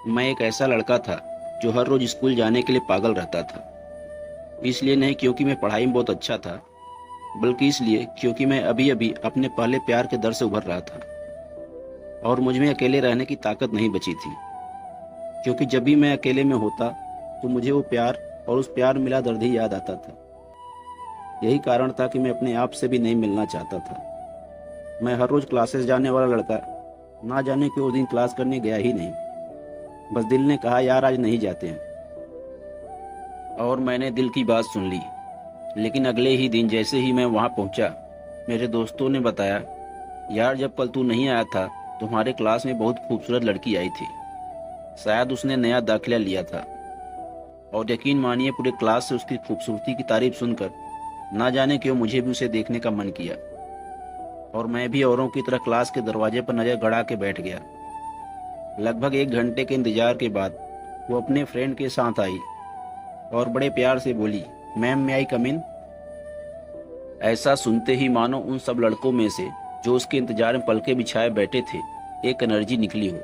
मैं एक ऐसा लड़का था जो हर रोज स्कूल जाने के लिए पागल रहता था। इसलिए नहीं क्योंकि मैं पढ़ाई में बहुत अच्छा था, बल्कि इसलिए क्योंकि मैं अभी अभी अपने पहले प्यार के दर से उभर रहा था और मुझ में अकेले रहने की ताकत नहीं बची थी। क्योंकि जब भी मैं अकेले में होता तो मुझे वो प्यार और उस प्यार में मिला दर्द ही याद आता था। यही कारण था कि मैं अपने आप से भी नहीं मिलना चाहता था। मैं हर रोज क्लासेस जाने वाला लड़का ना जाने क्यों उस दिन क्लास करने गया ही नहीं। बस दिल ने कहा यार आज नहीं जाते हैं, और मैंने दिल की बात सुन ली। लेकिन अगले ही दिन जैसे ही मैं वहां पहुंचा, मेरे दोस्तों ने बताया यार जब कल तू नहीं आया था तुम्हारे क्लास में बहुत खूबसूरत लड़की आई थी। शायद उसने नया दाखिला लिया था। और यकीन मानिए पूरे क्लास से उसकी खूबसूरती की तारीफ सुनकर ना जाने क्यों मुझे भी उसे देखने का मन किया, और मैं भी औरों की तरह क्लास के दरवाजे पर नजर गड़ा के बैठ गया। लगभग 1 घंटे के इंतजार के बाद वो अपने फ्रेंड के साथ आई और बड़े प्यार से बोली, मैम मे आई कम इन। ऐसा सुनते ही मानो उन सब लड़कों में से जो उसके इंतजार में पलके बिछाए बैठे थे एक एनर्जी निकली हो।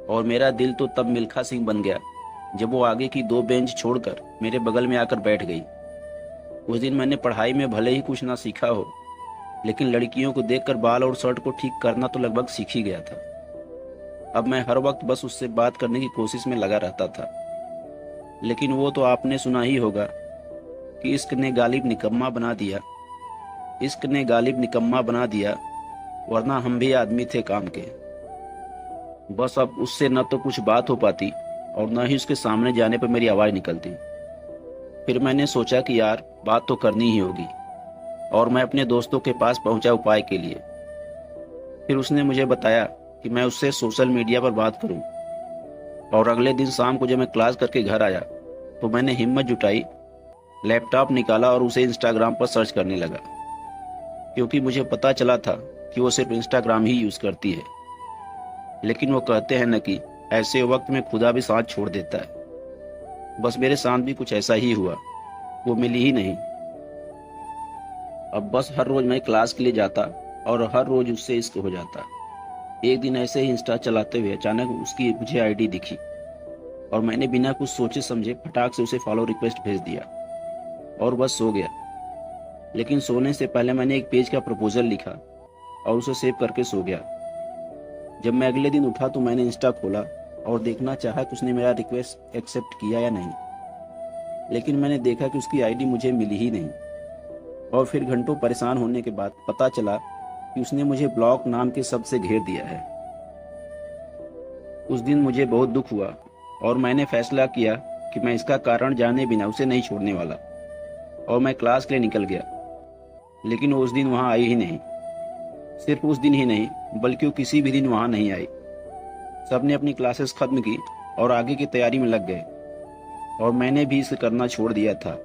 और मेरा दिल तो तब मिल्खा सिंह बन गया जब वो आगे की 2 बेंच छोड़कर मेरे बगल में आकर बैठ गई। उस दिन मैंने पढ़ाई में भले ही कुछ ना सीखा हो, लेकिन लड़कियों को देखकर बाल और शर्ट को ठीक करना तो लगभग सीख ही गया था। अब मैं हर वक्त बस उससे बात करने की कोशिश में लगा रहता था। लेकिन वो तो आपने सुना ही होगा कि इश्क ने गालिब निकम्मा बना दिया, इश्क ने गालिब निकम्मा बना दिया, वरना हम भी आदमी थे काम के। बस अब उससे न तो कुछ बात हो पाती और न ही उसके सामने जाने पर मेरी आवाज़ निकलती। फिर मैंने सोचा कि यार बात तो करनी ही होगी, और मैं अपने दोस्तों के पास पहुंचा उपाय के लिए। फिर उसने मुझे बताया कि मैं उससे सोशल मीडिया पर बात करूं। और अगले दिन शाम को जब मैं क्लास करके घर आया तो मैंने हिम्मत जुटाई, लैपटॉप निकाला और उसे इंस्टाग्राम पर सर्च करने लगा। क्योंकि मुझे पता चला था कि वो सिर्फ इंस्टाग्राम ही यूज़ करती है। लेकिन वो कहते हैं न कि ऐसे वक्त में खुदा भी साथ छोड़ देता है। बस मेरे साथ भी कुछ ऐसा ही हुआ, वो मिली ही नहीं। अब बस हर रोज मैं क्लास के लिए जाता और हर रोज उससे इश्क हो जाता। एक दिन ऐसे ही इंस्टा चलाते हुए अचानक उसकी मुझे आईडी दिखी और मैंने बिना कुछ सोचे समझे फटाक से उसे फॉलो रिक्वेस्ट भेज दिया और बस सो गया। लेकिन सोने से पहले मैंने एक पेज का प्रपोजल लिखा और उसे सेव करके सो गया। जब मैं अगले दिन उठा तो मैंने इंस्टा खोला और देखना चाहा कि उसने मेरा रिक्वेस्ट एक्सेप्ट किया या नहीं। लेकिन मैंने देखा कि उसकी आईडी मुझे मिली ही नहीं। और फिर घंटों परेशान होने के बाद पता चला कि उसने मुझे ब्लॉक नाम के शब्द से घेर दिया है। उस दिन मुझे बहुत दुख हुआ और मैंने फैसला किया कि मैं इसका कारण जाने बिना उसे नहीं छोड़ने वाला, और मैं क्लास के लिए निकल गया। लेकिन वो उस दिन वहां आई ही नहीं। सिर्फ उस दिन ही नहीं बल्कि वो किसी भी दिन वहां नहीं आई। सबने अपनी क्लासेस खत्म की और आगे की तैयारी में लग गए, और मैंने भी इसे करना छोड़ दिया था।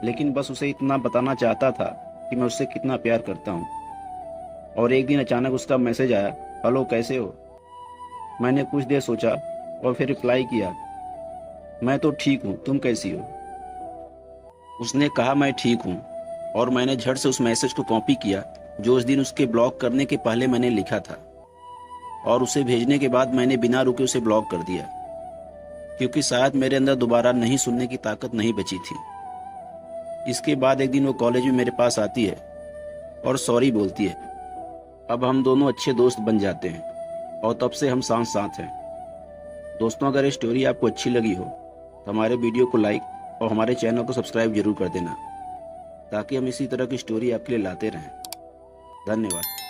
लेकिन बस उसे इतना बताना चाहता था कि मैं उससे कितना प्यार करता हूँ। और एक दिन अचानक उसका मैसेज आया, हेलो कैसे हो। मैंने कुछ देर सोचा और फिर रिप्लाई किया, मैं तो ठीक हूँ, तुम कैसी हो। उसने कहा मैं ठीक हूँ, और मैंने झट से उस मैसेज को कॉपी किया जो उस दिन उसके ब्लॉक करने के पहले मैंने लिखा था, और उसे भेजने के बाद मैंने बिना रुके उसे ब्लॉक कर दिया। क्योंकि शायद मेरे अंदर दोबारा नहीं सुनने की ताकत नहीं बची थी। इसके बाद एक दिन वो कॉलेज में मेरे पास आती है और सॉरी बोलती है। अब हम दोनों अच्छे दोस्त बन जाते हैं और तब से हम साथ साथ हैं। दोस्तों अगर ये स्टोरी आपको अच्छी लगी हो तो हमारे वीडियो को लाइक और हमारे चैनल को सब्सक्राइब जरूर कर देना, ताकि हम इसी तरह की स्टोरी आपके लिए लाते रहें। धन्यवाद।